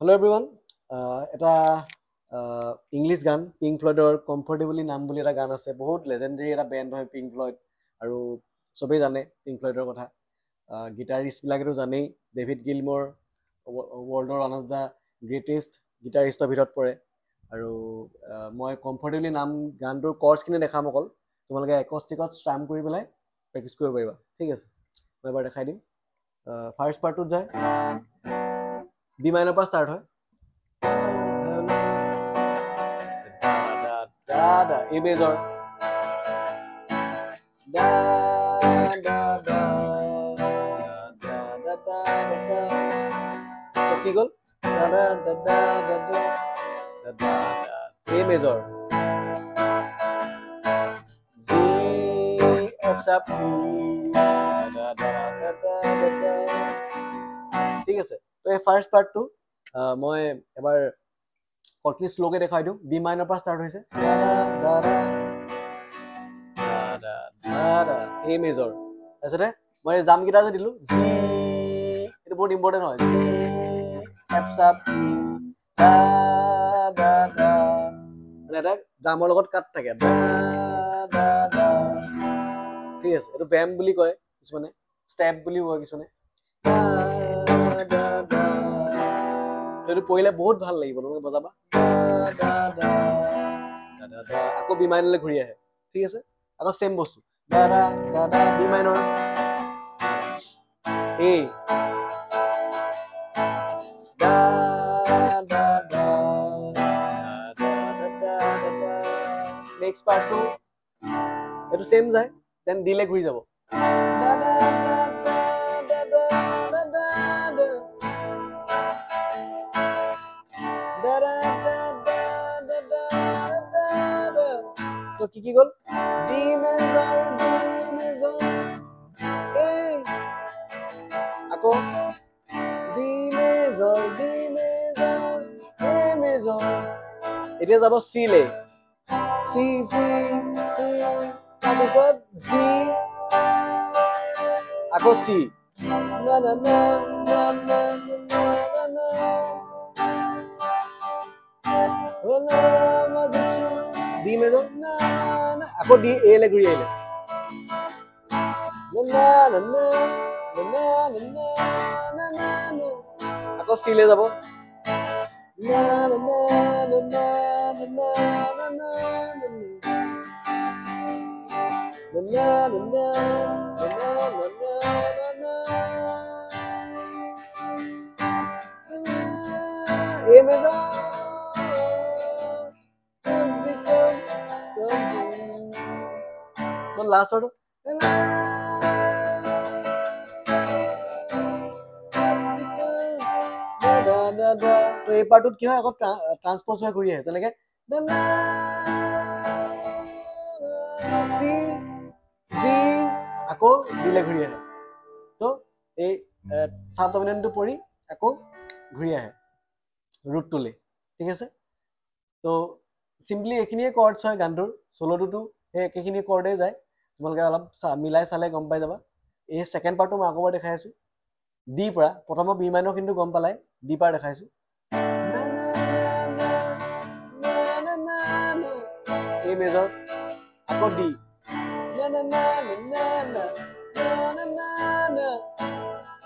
Hello everyone. এটা English গান pink ফ্লয়ডৰ comfortably নাম বুলি এটা গান আছে বহুত লেজেণ্ডাৰী এটা বেণ্ড হয় পিংক ফ্লয়ড আৰু চবেই জানে পিংক ফ্লয়ডৰ কথা গিটাৰিষ্টবিলাকেতো জানেই ডেভিড গিলমৰ ৱৰ্ল্ডৰ ওৱান অফ দ্য গ্ৰেটেষ্ট গিটাৰিষ্টৰ ভিতৰত পৰে আৰু মই কমফৰ্টেবলি নাম গানটোৰ কৰ্ডছখিনি দেখাম অকল তোমালোকে একষ্টিকত ষ্ট্ৰাম কৰি পেলাই প্ৰেক্টিছ কৰিব পাৰিবা ঠিক আছে মই এবাৰ দেখাই দিম ফাৰ্ষ্ট পাৰ্টটোত যায় বি মাইনৰ পৰা ষ্টাৰ্ট হয় A major da da da কি গ'ল da da da da da da da A major G F sharp E da da da da da ঠিক আছে তো এই ফাৰ্ষ্ট পাৰ্টটো মই এবাৰ কৰ্ডখিনি শ্লোকে দেখাই দিওঁ বি মাইনৰ পৰা ষ্টাৰ্ট হৈছে A মেজৰ তাৰপিছতে মই জামকেইটা যে দিলোঁ জি এইটো বহুত ইম্পৰ্টেণ্ট হয় জি এফ চাপ মানে এটা ড্ৰামৰ লগত কাট থাকে ঠিক আছে এইটো ভেম বুলি কয় কিছুমানে ষ্টেপ বুলিও কয় কিছুমানে এইটো পঢ়িলে বহুত ভাল লাগিব তোমালোকে বজাবা আকৌ বি মাইনৰলৈ ঘূৰি আহে ঠিক আছে আকৌ চেম বস্তু দাদা দাদা বি মাইনৰ এ নেক্সট পাৰ্টটো এইটো চেম যায় দেন ডিলে ঘূৰি যাব তো কি গ'ল ডি মেজৰ আকৌ ডি মেজৰ এ মেজৰ এতিয়া যাব চি লে চি চি চি তাৰপিছত জি আকৌ চি না না না না না না না ডি মেজৰ না না আকৌ ডি এ লে ঘূৰি আহিলে আকৌ চি লে যাব A major লাষ্ট অৰ্ডাৰ এই পাৰ্টত কি হয় আকৌ ট্ৰান্সপ'জ হৈ ঘূৰি আহে যেনেকে চি জি আকৌ ডিলে ঘূৰি আহে তো এই চাব ডমিনেণ্টটো পৰি আকৌ ঘূৰি আহে ৰুটটোলৈ ঠিক আছে তো চিম্পলি এইখিনিয়ে কৰ্ডছ হয় গানটোৰ চ'ল'টোতো সেই একেখিনি কৰ্ডে যায় তোমালোকে অলপ মিলাই চালে গম পাই যাবা এই ছেকেণ্ড পাৰ্টটো মই আকৌ এবাৰ দেখাই আছোঁ ডি পৰা প্ৰথমৰ বি মাইনৰ কিন্তু গম পালাই ডি পৰা দেখাইছোঁ A মেজৰ আকৌ ডি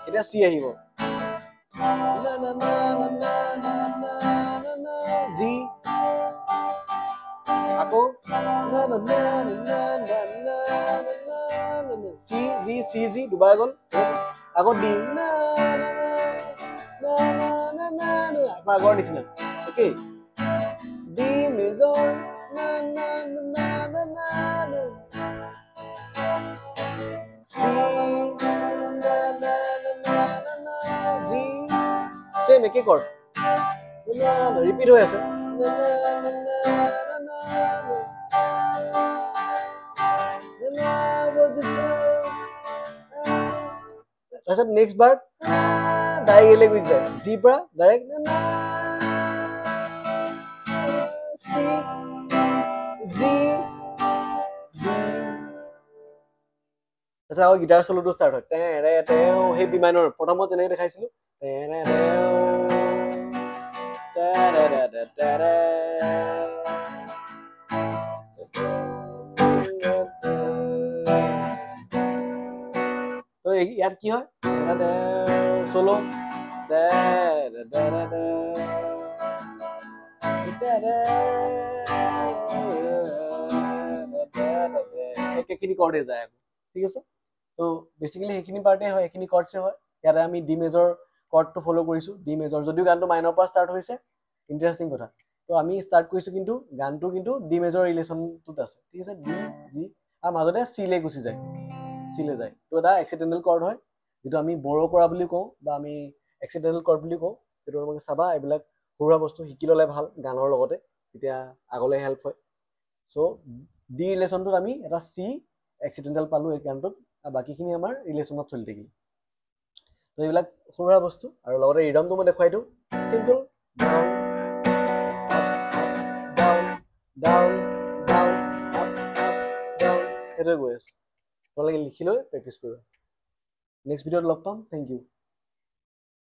এতিয়া চি আহিব জি আকৌ চি জি চি জি দুবাৰ গ'ল আকৌ ডি আগৰ নিচিনা একেই ডি মেজৰ চি জি চেম একেই কৰ্ড ৰিপিট হৈ আছে তাৰপিছত নেক্সট বাৰ ডাইৰেক্ট এলে গুচি যায় জি পৰা ডাইৰেক্ট চি জি তাৰপিছত আকৌ গিটাৰ চলোটো ষ্টাৰ্ট হয় তেওঁ সেই বি মাইনৰ প্ৰথমত যেনেকৈ দেখাইছিলোঁ তো ইয়াত কি হয় চলো একেখিনি কৰ্ডে যায় আকৌ ঠিক আছে তো বেচিকেলি সেইখিনি পাৰ্টে হয় এইখিনি কৰ্ডছে হয় ইয়াতে আমি ডি মেজৰ কৰ্ডটো ফ'ল' কৰিছোঁ ডি মেজৰ যদিও গানটো মাইনৰ পৰা ষ্টাৰ্ট হৈছে ইণ্টাৰেষ্টিং কথা তো আমি ষ্টাৰ্ট কৰিছোঁ কিন্তু গানটো কিন্তু ডি মেজৰ ৰিলেশ্যনটোত আছে ঠিক আছে ডি জি আৰু মাজতে চিলে গুচি যায় চিলে যায় তো এটা এক্সিডেণ্টেল কৰ্ড হয় যিটো আমি বড়ো কৰা বুলি কওঁ বা আমি এক্সিডেণ্টেল কৰ্ড বুলি কওঁ সেইটো তোমালোকে চাবা এইবিলাক সৰুৱা বস্তু শিকি ল'লে ভাল গানৰ লগতে তেতিয়া আগলৈ হেল্প হয় চ' ডি ৰিলেশ্যনটোত আমি এটা চি এক্সিডেণ্টেল পালোঁ এই গানটোত আৰু বাকীখিনি আমাৰ ৰিলেশ্যনত চলি থাকিল তো এইবিলাক সৰুৱা বস্তু আৰু লগতে ৰিডমটো মই দেখুৱাই দিওঁ simple down down down down up up down সেইটোৱে গৈ আছোঁ তোমালোকে লিখি লৈ প্ৰেক্টিছ কৰিবা নেক্সট ভিডিঅ'ত লগ পাম থেংক ইউ